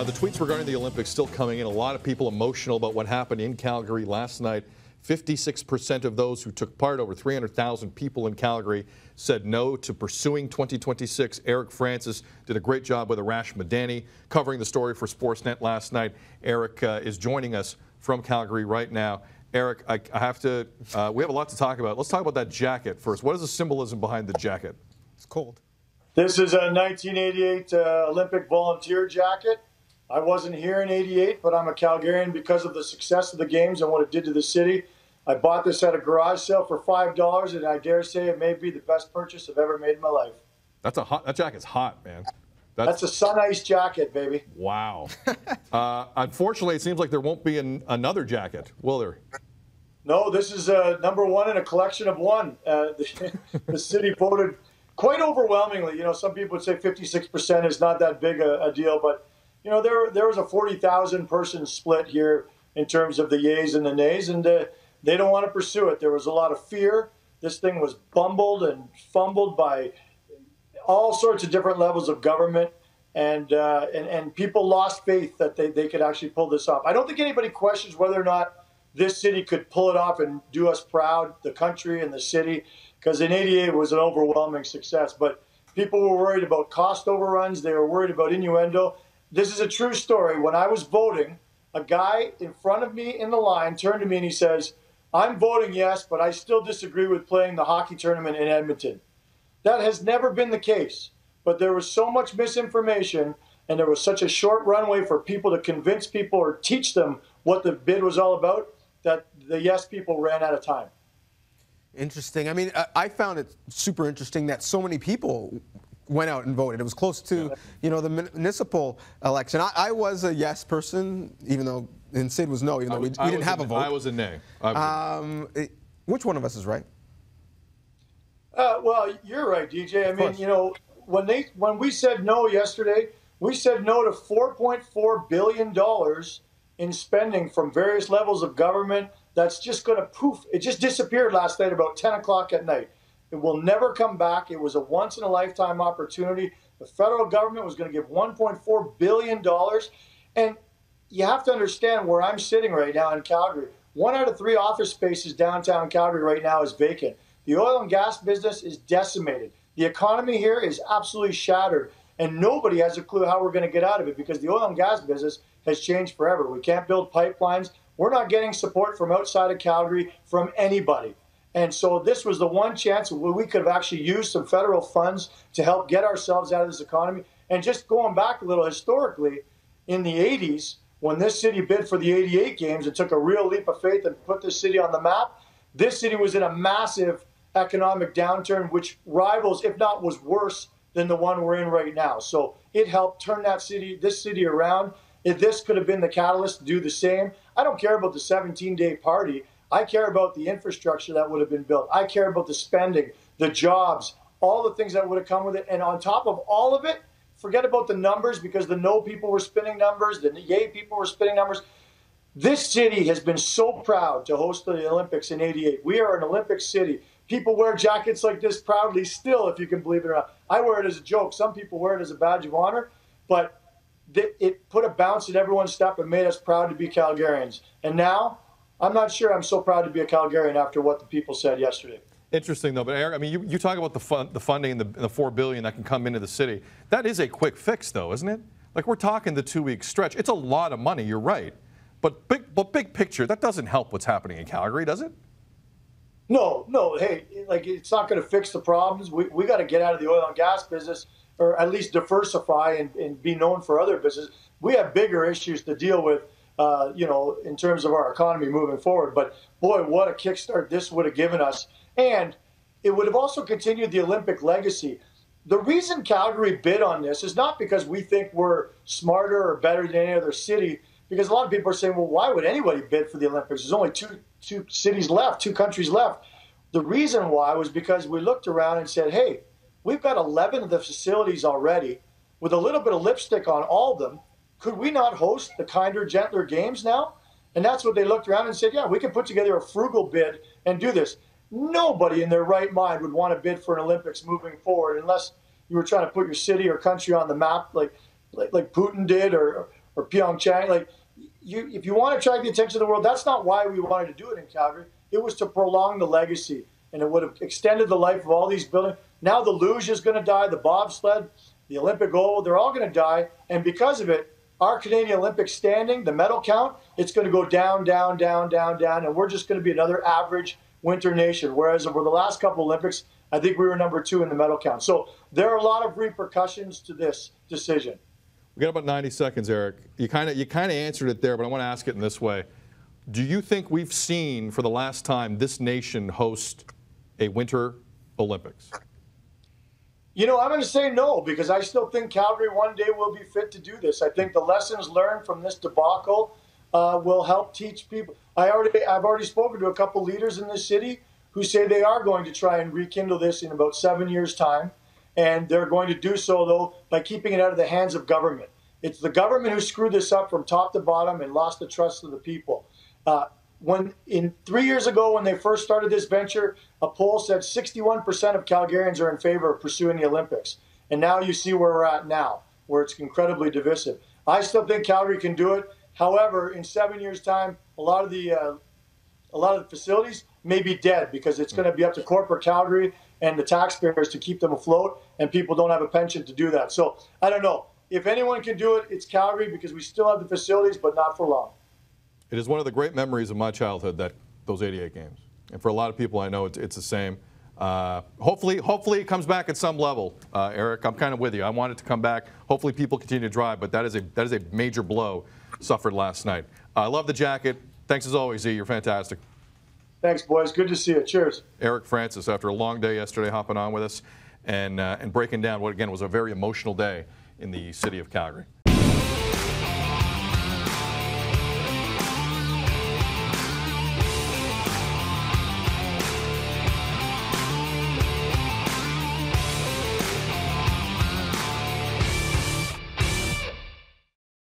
The tweets regarding the Olympics still coming in. A lot of people emotional about what happened in Calgary last night. 56% of those who took part, over 300,000 people in Calgary, said no to pursuing 2026. Eric Francis did a great job with Arash Madani covering the story for Sportsnet last night. Eric is joining us from Calgary right now. Eric, I have to, we have a lot to talk about. Let's talk about that jacket first. What is the symbolism behind the jacket? It's cold. This is a 1988 Olympic volunteer jacket. I wasn't here in '88, but I'm a Calgarian because of the success of the games and what it did to the city. I bought this at a garage sale for $5, and I dare say it may be the best purchase I've ever made in my life. That jacket's hot, man. That's a sun ice jacket, baby. Wow. Unfortunately, it seems like there won't be another jacket, will there? No, this is number one in a collection of one. The city voted quite overwhelmingly. You know, some people would say 56% is not that big a deal, but you know, there was a 40,000 person split here in terms of the yays and the nays, and they don't want to pursue it. There was a lot of fear. This thing was bumbled and fumbled by all sorts of different levels of government, and people lost faith that they could actually pull this off. I don't think anybody questions whether or not this city could pull it off and do us proud, the country and the city, because in '88 it was an overwhelming success. But people were worried about cost overruns. They were worried about innuendo. This is a true story. When I was voting, a guy in front of me in the line turned to me and he says, "I'm voting yes, but I still disagree with playing the hockey tournament in Edmonton." That has never been the case. But there was so much misinformation, and there was such a short runway for people to convince people or teach them what the bid was all about, that the yes people ran out of time. Interesting. I mean, I found it super interesting that so many people went out and voted. It was close to, you know, the municipal election. I was a yes person, even though, and Sid was no, even though we didn't have a vote. I was a nay. Which one of us is right? Well, you're right, DJ. I mean, you know, when we said no yesterday, we said no to $4.4 billion in spending from various levels of government. That's just going to poof. It just disappeared last night about 10 o'clock at night. It will never come back. It was a once-in-a-lifetime opportunity. The federal government was going to give $1.4 billion. And you have to understand where I'm sitting right now in Calgary. 1 out of 3 office spaces downtown Calgary right now is vacant. The oil and gas business is decimated. The economy here is absolutely shattered. And nobody has a clue how we're going to get out of it because the oil and gas business has changed forever. We can't build pipelines. We're not getting support from outside of Calgary from anybody. And so this was the one chance where we could have actually used some federal funds to help get ourselves out of this economy. And just going back a little historically, in the 80s, when this city bid for the '88 games and took a real leap of faith and put this city on the map, this city was in a massive economic downturn, which rivals, if not was worse than the one we're in right now. So it helped turn this city around. If this could have been the catalyst to do the same, I don't care about the 17-day party. I care about the infrastructure that would have been built. I care about the spending, the jobs, all the things that would have come with it. And on top of all of it, forget about the numbers because the no people were spinning numbers, the yay people were spinning numbers. This city has been so proud to host the Olympics in '88. We are an Olympic city. People wear jackets like this proudly still, if you can believe it or not. I wear it as a joke. Some people wear it as a badge of honor. But it put a bounce in everyone's step and made us proud to be Calgarians. And now, I'm not sure I'm so proud to be a Calgarian after what the people said yesterday. Interesting, though. But, Eric, I mean, you talk about the funding and the $4 billion that can come into the city. That is a quick fix, though, isn't it? Like, we're talking the 2-week stretch. It's a lot of money, you're right. But big picture, that doesn't help what's happening in Calgary, does it? No. Hey, like, it's not going to fix the problems. We got to get out of the oil and gas business, or at least diversify and be known for other businesses. We have bigger issues to deal with, you know, in terms of our economy moving forward. But boy, what a kickstart this would have given us. And it would have also continued the Olympic legacy. The reason Calgary bid on this is not because we think we're smarter or better than any other city, because a lot of people are saying, well, why would anybody bid for the Olympics? There's only two cities left, 2 countries left. The reason why was because we looked around and said, hey, we've got 11 of the facilities already with a little bit of lipstick on all of them. Could we not host the kinder, gentler games now? And that's what they looked around and said, yeah, we can put together a frugal bid and do this. Nobody in their right mind would want to bid for an Olympics moving forward unless you were trying to put your city or country on the map like Putin did or or Pyeongchang. Like, if you want to attract the attention of the world, that's not why we wanted to do it in Calgary. It was to prolong the legacy, and it would have extended the life of all these buildings. Now the luge is going to die, the bobsled, the Olympic gold, they're all going to die. And because of it, our Canadian Olympic standing, the medal count, it's going to go down, down, down, down, down, and we're just going to be another average winter nation. Whereas over the last couple Olympics, I think we were number 2 in the medal count. So there are a lot of repercussions to this decision. We got about 90 seconds, Eric. You kind of answered it there, but I want to ask it in this way. Do you think we've seen for the last time this nation host a Winter Olympics? You know, I'm going to say no, because I still think Calgary one day will be fit to do this. I think the lessons learned from this debacle will help teach people. I've already spoken to a couple leaders in this city who say they are going to try and rekindle this in about 7 years' time. And they're going to do so, though, by keeping it out of the hands of government. It's the government who screwed this up from top to bottom and lost the trust of the people. 3 years ago, when they first started this venture, a poll said 61% of Calgarians are in favor of pursuing the Olympics. And now you see where we're at now, where it's incredibly divisive. I still think Calgary can do it. However, in 7 years' time, a lot of the facilities may be dead, because it's going to be up to corporate Calgary and the taxpayers to keep them afloat, and people don't have a pension to do that. So I don't know. If anyone can do it, it's Calgary, because we still have the facilities, but not for long. It is one of the great memories of my childhood, those 88 games. And for a lot of people I know, it's the same. Hopefully it comes back at some level, Eric. I'm kind of with you. I want it to come back. Hopefully people continue to drive, but that is a major blow suffered last night. I love the jacket. Thanks as always, Z. You're fantastic. Thanks, boys. Good to see you. Cheers. Eric Francis, after a long day yesterday, hopping on with us and breaking down what, again, was a very emotional day in the city of Calgary.